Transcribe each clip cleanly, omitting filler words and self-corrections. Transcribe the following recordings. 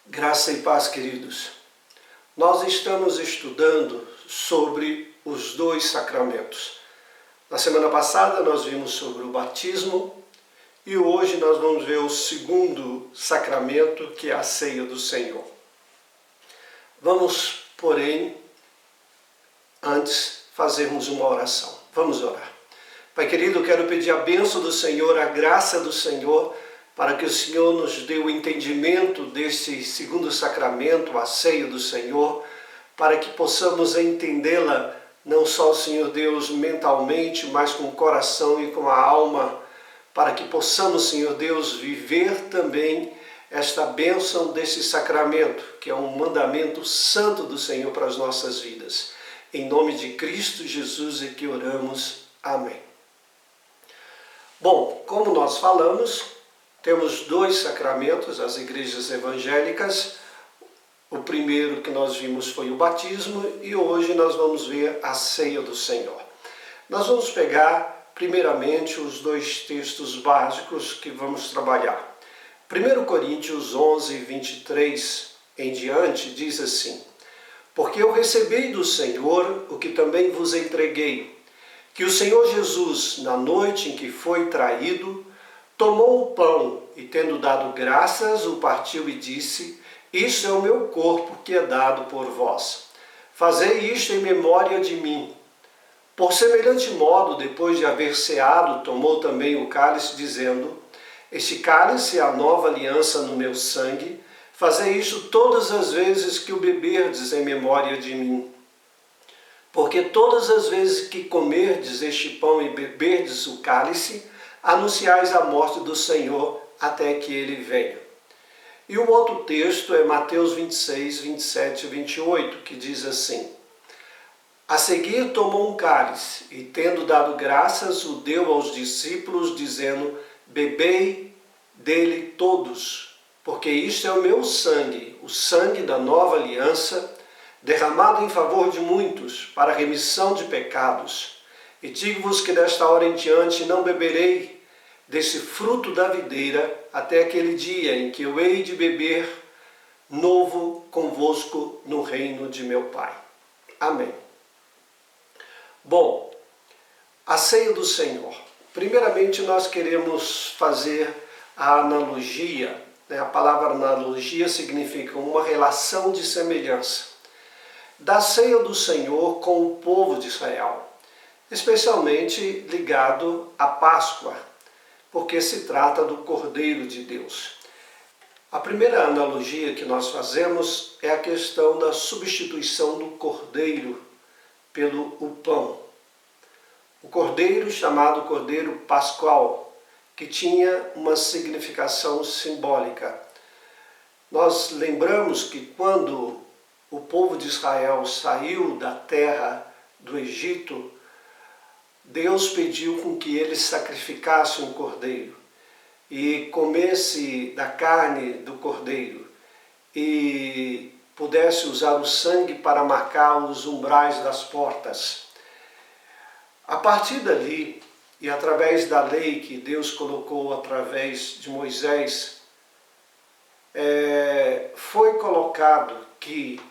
Graça e paz, queridos. Nós estamos estudando sobre os dois sacramentos. Na semana passada nós vimos sobre o batismo e hoje nós vamos ver o segundo sacramento, que é a ceia do Senhor. Vamos, porém, antes fazermos uma oração. Vamos orar. Pai querido, eu quero pedir a bênção do Senhor, a graça do Senhor, para que o Senhor nos dê o entendimento deste segundo sacramento, a ceia do Senhor, para que possamos entendê-la, não só, Senhor Deus, mentalmente, mas com o coração e com a alma, para que possamos, Senhor Deus, viver também esta bênção desse sacramento, que é um mandamento santo do Senhor para as nossas vidas. Em nome de Cristo Jesus é que oramos. Amém. Bom, como nós falamos, temos dois sacramentos, as igrejas evangélicas. O primeiro que nós vimos foi o batismo e hoje nós vamos ver a ceia do Senhor. Nós vamos pegar, primeiramente, os dois textos básicos que vamos trabalhar. 1 Coríntios 11, 23 em diante diz assim: Porque eu recebi do Senhor o que também vos entreguei, que o Senhor Jesus, na noite em que foi traído, tomou o pão e, tendo dado graças, o partiu e disse: Isto é o meu corpo que é dado por vós. Fazei isto em memória de mim. Por semelhante modo, depois de haver ceado, tomou também o cálice, dizendo: Este cálice é a nova aliança no meu sangue. Fazei isto todas as vezes que o beberdes em memória de mim. Porque todas as vezes que comerdes este pão e beberdes o cálice, anunciais a morte do Senhor até que ele venha. E o outro texto é Mateus 26, 27 e 28, que diz assim: A seguir tomou um cálice e, tendo dado graças, o deu aos discípulos, dizendo: Bebei dele todos, porque isto é o meu sangue, o sangue da nova aliança, derramado em favor de muitos, para a remissão de pecados. E digo-vos que desta hora em diante não beberei desse fruto da videira, até aquele dia em que eu hei de beber novo convosco no reino de meu Pai. Amém. Bom, a ceia do Senhor. Primeiramente nós queremos fazer a analogia, né? A palavra analogia significa uma relação de semelhança da ceia do Senhor com o povo de Israel, especialmente ligado à Páscoa, porque se trata do Cordeiro de Deus. A primeira analogia que nós fazemos é a questão da substituição do Cordeiro pelo pão. O Cordeiro, chamado Cordeiro Pascual, que tinha uma significação simbólica. Nós lembramos que quando o povo de Israel saiu da terra do Egito, Deus pediu com que eles sacrificassem um cordeiro e comesse da carne do cordeiro e pudesse usar o sangue para marcar os umbrais das portas. A partir dali, e através da lei que Deus colocou através de Moisés, foi colocado que,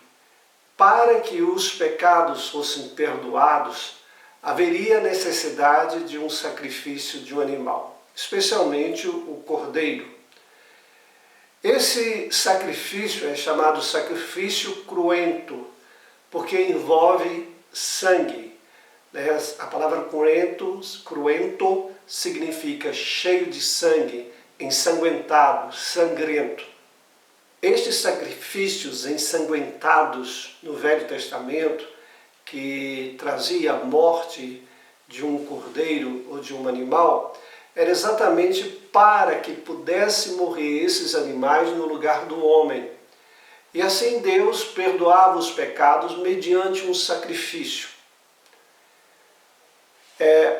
para que os pecados fossem perdoados, haveria necessidade de um sacrifício de um animal, especialmente o cordeiro. Esse sacrifício é chamado sacrifício cruento, porque envolve sangue. A palavra cruento significa cheio de sangue, ensanguentado, sangrento. Estes sacrifícios ensanguentados no Velho Testamento, que trazia a morte de um cordeiro ou de um animal, era exatamente para que pudesse morrer esses animais no lugar do homem. E assim Deus perdoava os pecados mediante um sacrifício.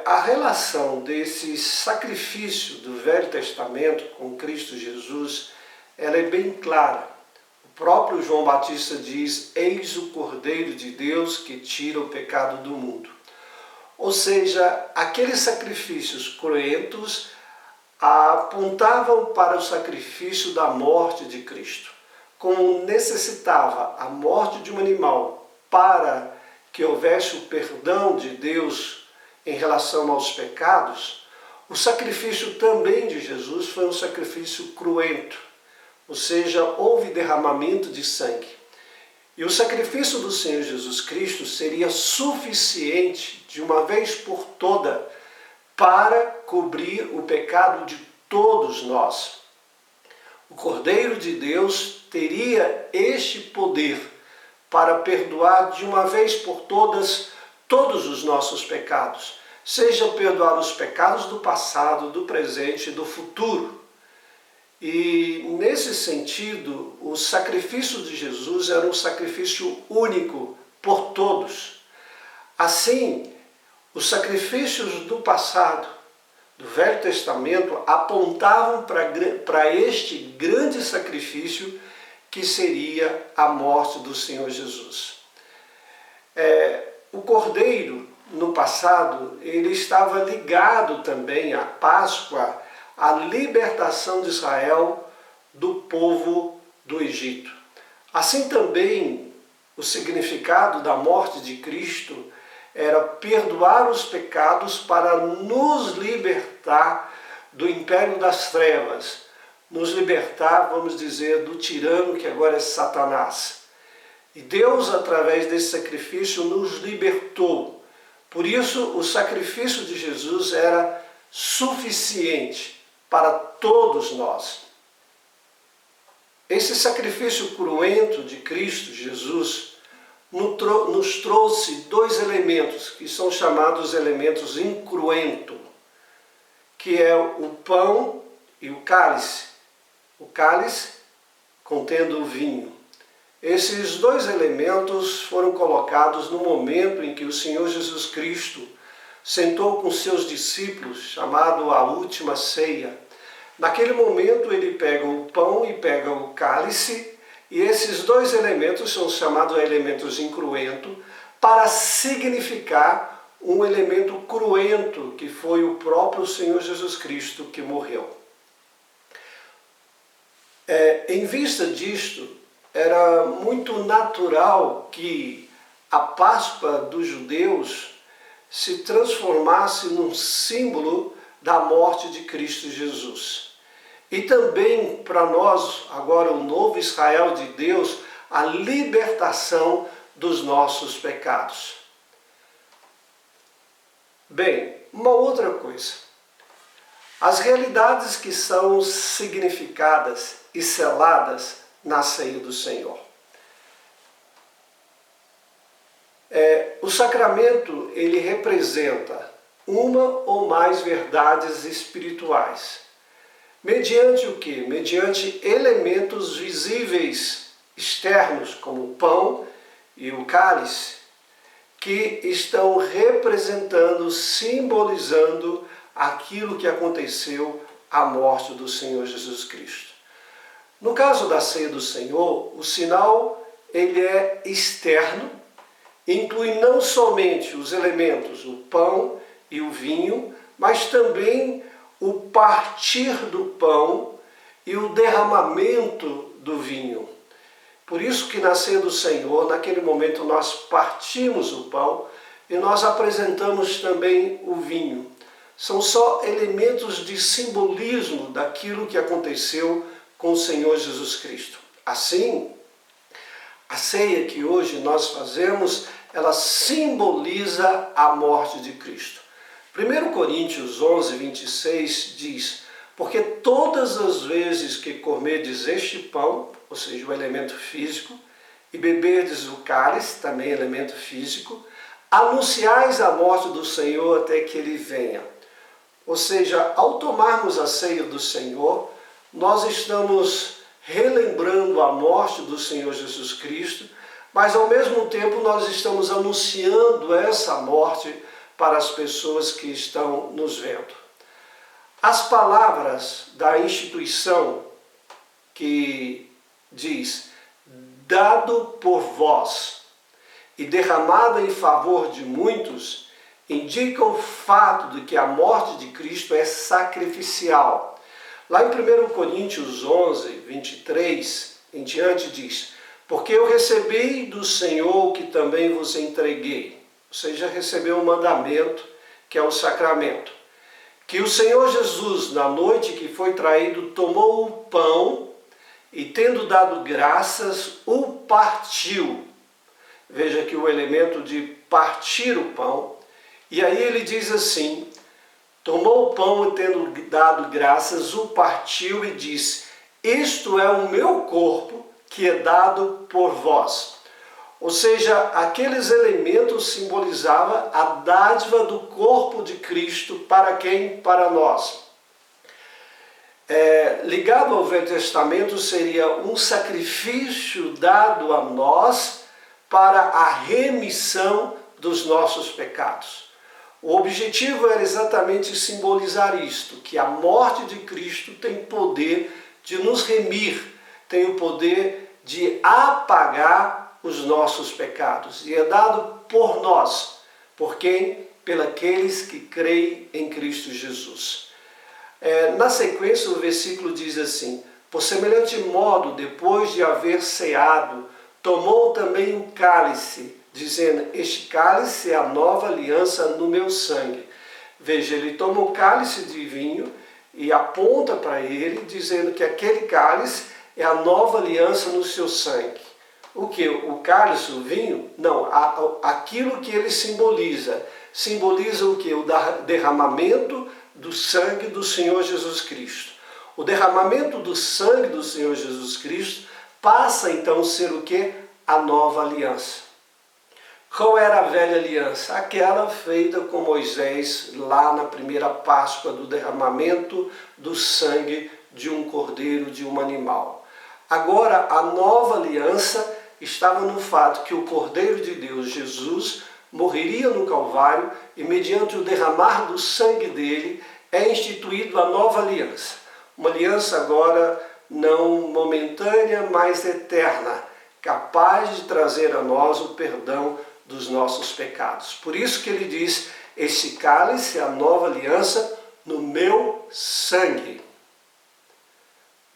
A relação desse sacrifício do Velho Testamento com Cristo Jesus, ela é bem clara. O próprio João Batista diz: Eis o Cordeiro de Deus que tira o pecado do mundo. Ou seja, aqueles sacrifícios cruentos apontavam para o sacrifício da morte de Cristo. como necessitava a morte de um animal para que houvesse o perdão de Deus em relação aos pecados, o sacrifício também de Jesus foi um sacrifício cruento, ou seja, houve derramamento de sangue. E o sacrifício do Senhor Jesus Cristo seria suficiente, de uma vez por toda, para cobrir o pecado de todos nós. O Cordeiro de Deus teria este poder para perdoar de uma vez por todas todos os nossos pecados, seja perdoar os pecados do passado, do presente e do futuro. E nesse sentido, o sacrifício de Jesus era um sacrifício único por todos. Assim, os sacrifícios do passado, do Velho Testamento, apontavam para este grande sacrifício que seria a morte do Senhor Jesus. O Cordeiro, no passado, ele estava ligado também à Páscoa, à libertação de Israel do povo do Egito. Assim também, o significado da morte de Cristo era perdoar os pecados para nos libertar do império das trevas, nos libertar, vamos dizer, do tirano que agora é Satanás. E Deus, através desse sacrifício, nos libertou. Por isso, o sacrifício de Jesus era suficiente para todos nós. Esse sacrifício cruento de Cristo Jesus nos trouxe dois elementos que são chamados elementos incruentos, que é o pão e o cálice. O cálice contendo o vinho. Esses dois elementos foram colocados no momento em que o Senhor Jesus Cristo sentou com seus discípulos, chamado a última ceia. Naquele momento ele pega o pão e pega o cálice, e esses dois elementos são chamados elementos incruentos, para significar um elemento cruento, que foi o próprio Senhor Jesus Cristo que morreu. Em vista disto, era muito natural que a Páscoa dos judeus se transformasse num símbolo da morte de Cristo Jesus. E também para nós, agora o novo Israel de Deus, a libertação dos nossos pecados. Bem, uma outra coisa. As realidades que são significadas e seladas na ceia do Senhor. O sacramento, ele representa uma ou mais verdades espirituais. Mediante o quê? Mediante elementos visíveis externos, como o pão e o cálice, que estão representando, simbolizando aquilo que aconteceu, a morte do Senhor Jesus Cristo. No caso da ceia do Senhor, o sinal ele é externo, inclui não somente os elementos, o pão e o vinho, mas também o partir do pão e o derramamento do vinho. Por isso que na ceia do Senhor, naquele momento nós partimos o pão e nós apresentamos também o vinho. São só elementos de simbolismo daquilo que aconteceu com o Senhor Jesus Cristo. Assim, a ceia que hoje nós fazemos, ela simboliza a morte de Cristo. 1 Coríntios 11, 26 diz: porque todas as vezes que comerdes este pão, ou seja, o elemento físico, e beberdes o cálice, também elemento físico, anunciais a morte do Senhor até que Ele venha. Ou seja, ao tomarmos a ceia do Senhor, nós estamos relembrando a morte do Senhor Jesus Cristo, mas ao mesmo tempo nós estamos anunciando essa morte para as pessoas que estão nos vendo. As palavras da instituição que diz, dado por vós e derramado em favor de muitos, indicam o fato de que a morte de Cristo é sacrificial. Lá em 1 Coríntios 11, 23, em diante diz: porque eu recebi do Senhor o que também vos entreguei. Ou seja, recebeu o mandamento, que é o sacramento. Que o Senhor Jesus, na noite que foi traído, tomou o pão e, tendo dado graças, o partiu. Veja que o elemento de partir o pão. E aí ele diz assim: tomou o pão e, tendo dado graças, o partiu e disse: isto é o meu corpo que é dado por vós. Ou seja, aqueles elementos simbolizavam a dádiva do corpo de Cristo para quem? Para nós. Ligado ao Velho Testamento, seria um sacrifício dado a nós para a remissão dos nossos pecados. O objetivo era exatamente simbolizar isto, que a morte de Cristo tem poder de nos remir, tem o poder de apagar os nossos pecados. E é dado por nós. Por quem? Pelos que creem em Cristo Jesus. Na sequência, o versículo diz assim: por semelhante modo, depois de haver ceado, tomou também o cálice, dizendo: este cálice é a nova aliança no meu sangue. Veja, ele toma o cálice de vinho e aponta para ele, dizendo que aquele cálice é a nova aliança no seu sangue. O que? O cálice, o vinho? Não, aquilo que ele simboliza. Simboliza o que? O derramamento do sangue do Senhor Jesus Cristo. O derramamento do sangue do Senhor Jesus Cristo passa então a ser o que? A nova aliança. Qual era a velha aliança? Aquela feita com Moisés lá na primeira Páscoa, do derramamento do sangue de um cordeiro, de um animal. Agora, a nova aliança estava no fato que o Cordeiro de Deus, Jesus, morreria no Calvário e, mediante o derramar do sangue dele, é instituído a nova aliança. Uma aliança agora não momentânea, mas eterna, capaz de trazer a nós o perdão dos nossos pecados. Por isso que ele diz: este cálice é a nova aliança no meu sangue.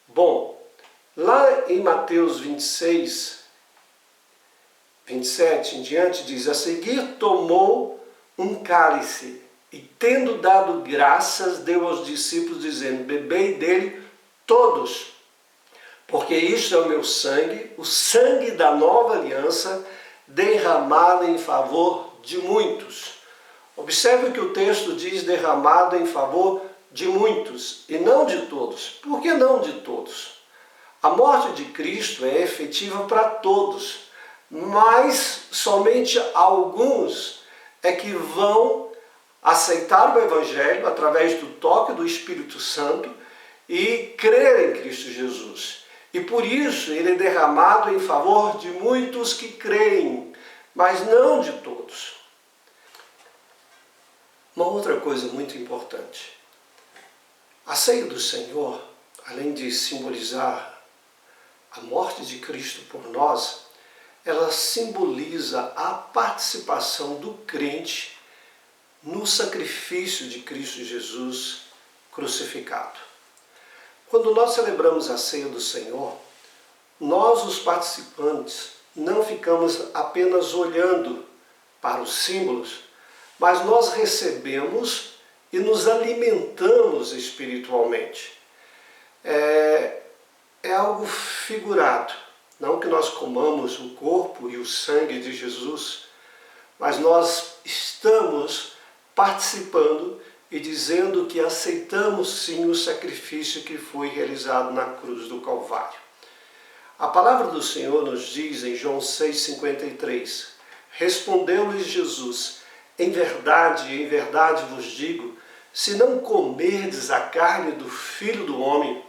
Bom, lá em Mateus 26, 27 em diante, diz: a seguir tomou um cálice e, tendo dado graças, deu aos discípulos, dizendo: bebei dele todos, porque isto é o meu sangue, o sangue da nova aliança, derramado em favor de muitos. Observe que o texto diz derramado em favor de muitos e não de todos. Por que não de todos? A morte de Cristo é efetiva para todos, mas somente alguns é que vão aceitar o Evangelho através do toque do Espírito Santo e crer em Cristo Jesus. E por isso ele é derramado em favor de muitos que creem, mas não de todos. Uma outra coisa muito importante. A ceia do Senhor, além de simbolizar a morte de Cristo por nós, ela simboliza a participação do crente no sacrifício de Cristo Jesus crucificado. Quando nós celebramos a ceia do Senhor, nós, os participantes, não ficamos apenas olhando para os símbolos, mas nós recebemos e nos alimentamos espiritualmente. É algo figurado, não que nós comamos o corpo e o sangue de Jesus, mas nós estamos participando e dizendo que aceitamos sim o sacrifício que foi realizado na cruz do Calvário. A palavra do Senhor nos diz em João 6,53, respondeu-lhes Jesus: em verdade vos digo, se não comerdes a carne do Filho do Homem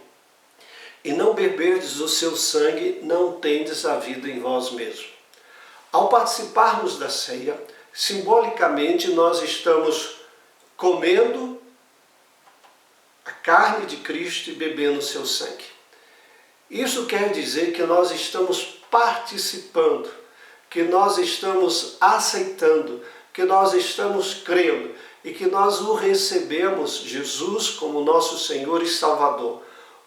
e não beberdes o seu sangue, não tendes a vida em vós mesmos. Ao participarmos da ceia, simbolicamente nós estamos comendo a carne de Cristo e bebendo o seu sangue. Isso quer dizer que nós estamos participando, que nós estamos aceitando, que nós estamos crendo e que nós o recebemos, Jesus, como nosso Senhor e Salvador.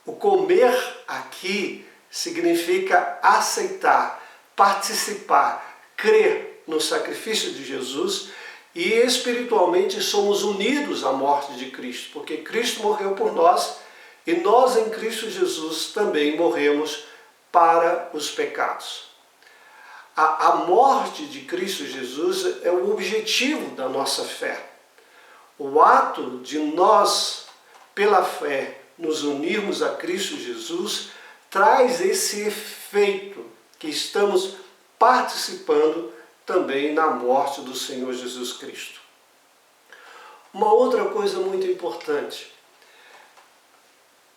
O comer aqui significa aceitar, participar, crer no sacrifício de Jesus, e espiritualmente somos unidos à morte de Cristo, porque Cristo morreu por nós e nós em Cristo Jesus também morremos para os pecados. A morte de Cristo Jesus é o objetivo da nossa fé. O ato de nós, pela fé, nos unirmos a Cristo Jesus, traz esse efeito que estamos participando também na morte do Senhor Jesus Cristo. Uma outra coisa muito importante,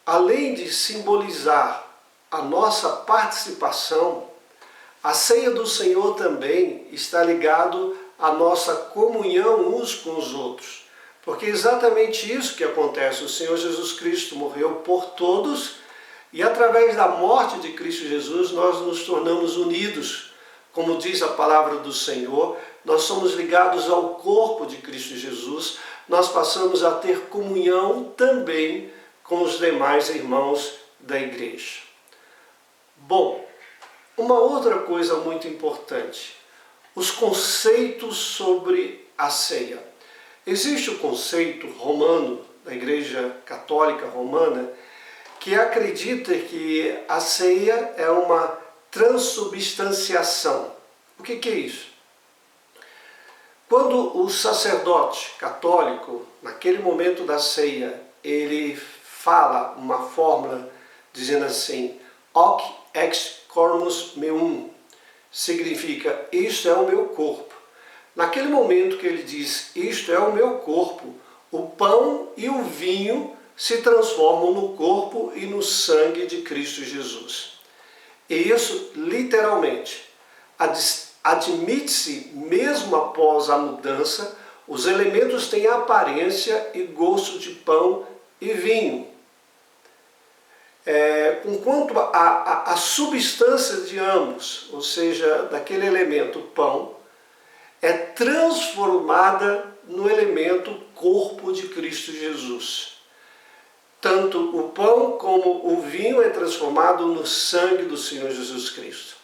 além de simbolizar a nossa participação, a ceia do Senhor também está ligado à nossa comunhão uns com os outros. Porque é exatamente isso que acontece. O Senhor Jesus Cristo morreu por todos e através da morte de Cristo Jesus nós nos tornamos unidos. Como diz a palavra do Senhor, nós somos ligados ao corpo de Cristo Jesus, nós passamos a ter comunhão também com os demais irmãos da igreja. Bom, uma outra coisa muito importante, os conceitos sobre a ceia. Existe o conceito romano, da Igreja Católica Romana, que acredita que a ceia é uma transubstanciação. O que é isso? Quando o sacerdote católico, naquele momento da ceia, ele fala uma fórmula dizendo assim, hoc ex corpus meum, significa, isto é o meu corpo. Naquele momento que ele diz, isto é o meu corpo, o pão e o vinho se transformam no corpo e no sangue de Cristo Jesus. E isso, literalmente, admite-se, mesmo após a mudança, os elementos têm aparência e gosto de pão e vinho. Enquanto a substância de ambos, ou seja, daquele elemento pão, é transformada no elemento corpo de Cristo Jesus. Tanto o pão como o vinho é transformado no sangue do Senhor Jesus Cristo.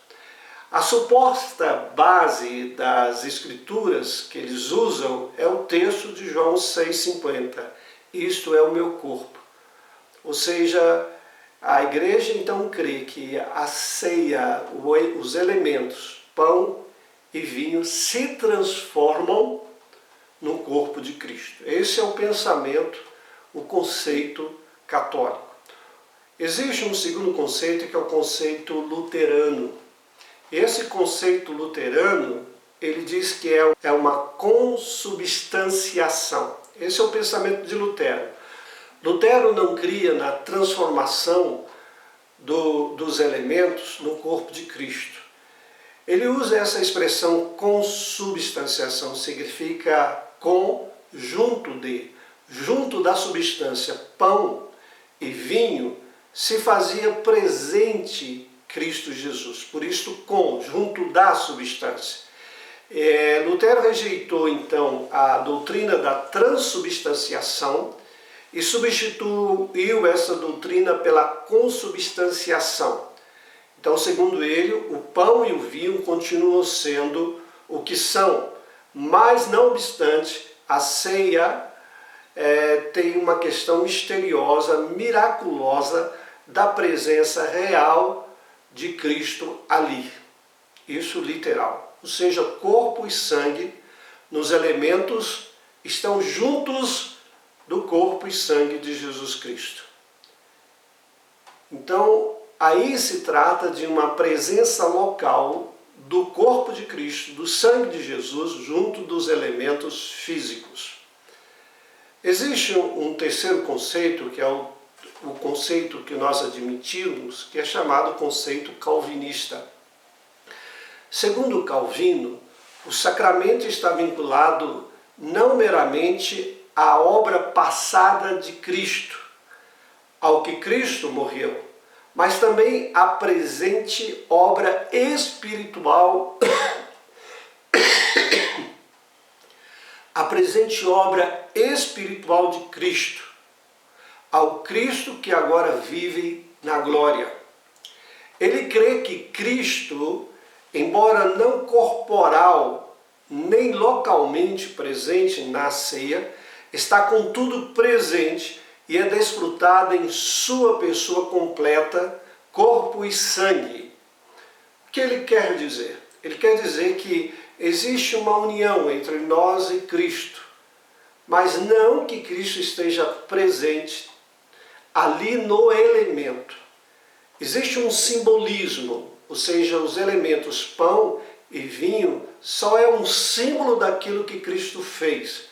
A suposta base das escrituras que eles usam é o texto de João 6,50. Isto é o meu corpo. Ou seja, a igreja então crê que a ceia, os elementos, pão e vinho, se transformam no corpo de Cristo. Esse é o pensamento, o conceito católico. Existe um segundo conceito que é o conceito luterano. Esse conceito luterano, ele diz que é uma consubstanciação. Esse é o pensamento de Lutero. Lutero não cria na transformação dos elementos no corpo de Cristo. Ele usa essa expressão consubstanciação, significa com, junto de, junto da substância, pão e vinho, se fazia presente Cristo Jesus. Por isso, com, junto da substância. Lutero rejeitou, então, a doutrina da transubstanciação e substituiu essa doutrina pela consubstanciação. Então, segundo ele, o pão e o vinho continuam sendo o que são, mas, não obstante, a ceia tem uma questão misteriosa, miraculosa, da presença real de Cristo ali. Isso literal. Ou seja, corpo e sangue nos elementos estão juntos do corpo e sangue de Jesus Cristo. Então, aí se trata de uma presença local do corpo de Cristo, do sangue de Jesus, junto dos elementos físicos. Existe um terceiro conceito, que é o conceito que nós admitimos, que é chamado conceito calvinista. Segundo Calvino, o sacramento está vinculado não meramente à obra passada de Cristo, ao que Cristo morreu, mas também à presente obra espiritual, a presente obra espiritual de Cristo, ao Cristo que agora vive na glória. Ele crê que Cristo, embora não corporal nem localmente presente na ceia, está contudo presente e é desfrutado em sua pessoa completa, corpo e sangue. O que ele quer dizer? Ele quer dizer que existe uma união entre nós e Cristo, mas não que Cristo esteja presente ali no elemento. Existe um simbolismo, ou seja, os elementos pão e vinho só é um símbolo daquilo que Cristo fez.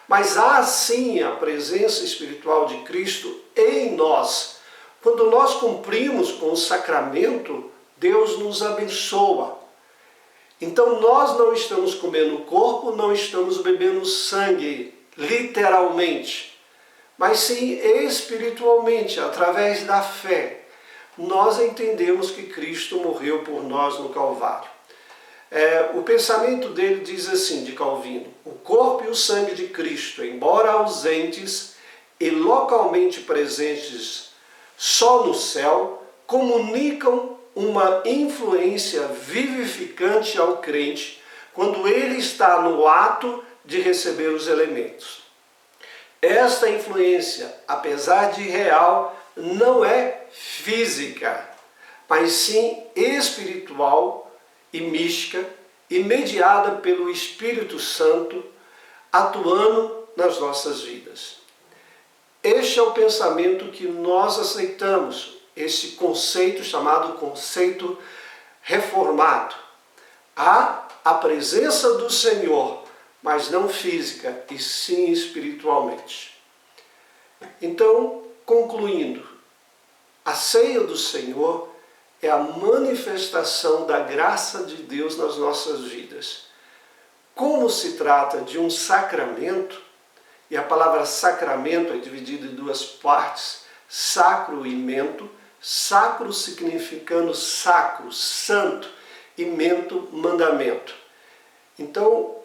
Mas há sim a presença espiritual de Cristo em nós. Quando nós cumprimos com o sacramento, Deus nos abençoa. Então nós não estamos comendo o corpo, não estamos bebendo sangue, literalmente, mas sim espiritualmente, através da fé. Nós entendemos que Cristo morreu por nós no Calvário. O pensamento dele diz assim, de Calvino: o corpo e o sangue de Cristo, embora ausentes e localmente presentes só no céu, comunicam uma influência vivificante ao crente quando ele está no ato de receber os elementos. Esta influência, apesar de real, não é física, mas sim espiritual e mística, e mediada pelo Espírito Santo, atuando nas nossas vidas. Este é o pensamento que nós aceitamos, esse conceito chamado conceito reformado. Há a presença do Senhor, mas não física, e sim espiritualmente. Então, concluindo, a ceia do Senhor é a manifestação da graça de Deus nas nossas vidas. Como se trata de um sacramento, e a palavra sacramento é dividida em duas partes, sacro e mento, sacro significando sacro, santo, e mento, mandamento. Então,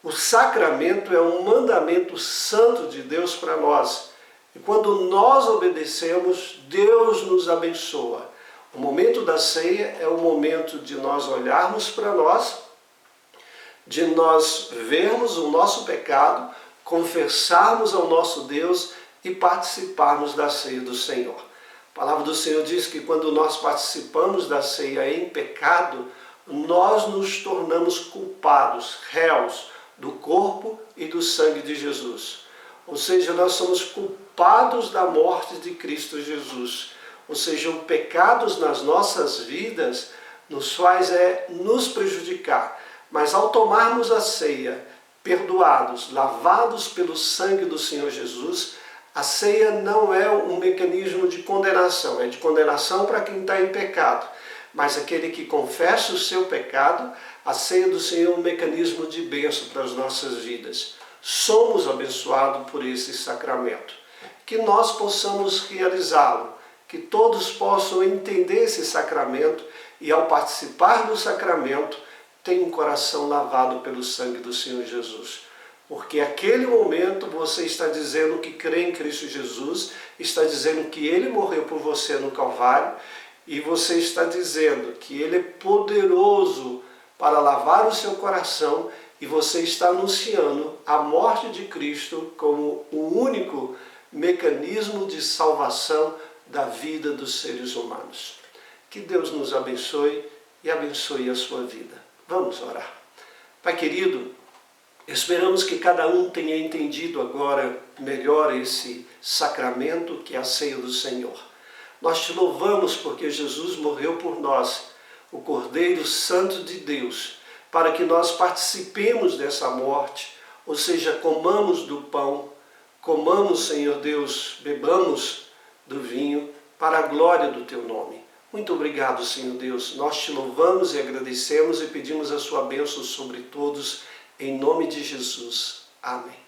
o sacramento é um mandamento santo de Deus para nós. E quando nós obedecemos, Deus nos abençoa. O momento da ceia é o momento de nós olharmos para nós, de nós vermos o nosso pecado, confessarmos ao nosso Deus e participarmos da ceia do Senhor. A palavra do Senhor diz que quando nós participamos da ceia em pecado, nós nos tornamos culpados, réus do corpo e do sangue de Jesus. Ou seja, nós somos culpados da morte de Cristo Jesus. Ou seja, o pecado nas nossas vidas nos faz nos prejudicar. Mas ao tomarmos a ceia, perdoados, lavados pelo sangue do Senhor Jesus, a ceia não é um mecanismo de condenação, é de condenação para quem está em pecado. Mas aquele que confessa o seu pecado, a ceia do Senhor é um mecanismo de bênção para as nossas vidas. Somos abençoados por esse sacramento. Que nós possamos realizá-lo, que todos possam entender esse sacramento e, ao participar do sacramento, tenham um coração lavado pelo sangue do Senhor Jesus. Porque aquele momento você está dizendo que crê em Cristo Jesus, está dizendo que Ele morreu por você no Calvário, e você está dizendo que Ele é poderoso para lavar o seu coração, e você está anunciando a morte de Cristo como o único mecanismo de salvação da vida dos seres humanos. Que Deus nos abençoe e abençoe a sua vida. Vamos orar. Pai querido, esperamos que cada um tenha entendido agora melhor esse sacramento que é a ceia do Senhor. Nós te louvamos porque Jesus morreu por nós, o Cordeiro Santo de Deus, para que nós participemos dessa morte, ou seja, comamos do pão, comamos, Senhor Deus, bebamos do vinho, para a glória do teu nome. Muito obrigado, Senhor Deus. Nós te louvamos e agradecemos e pedimos a sua bênção sobre todos, em nome de Jesus. Amém.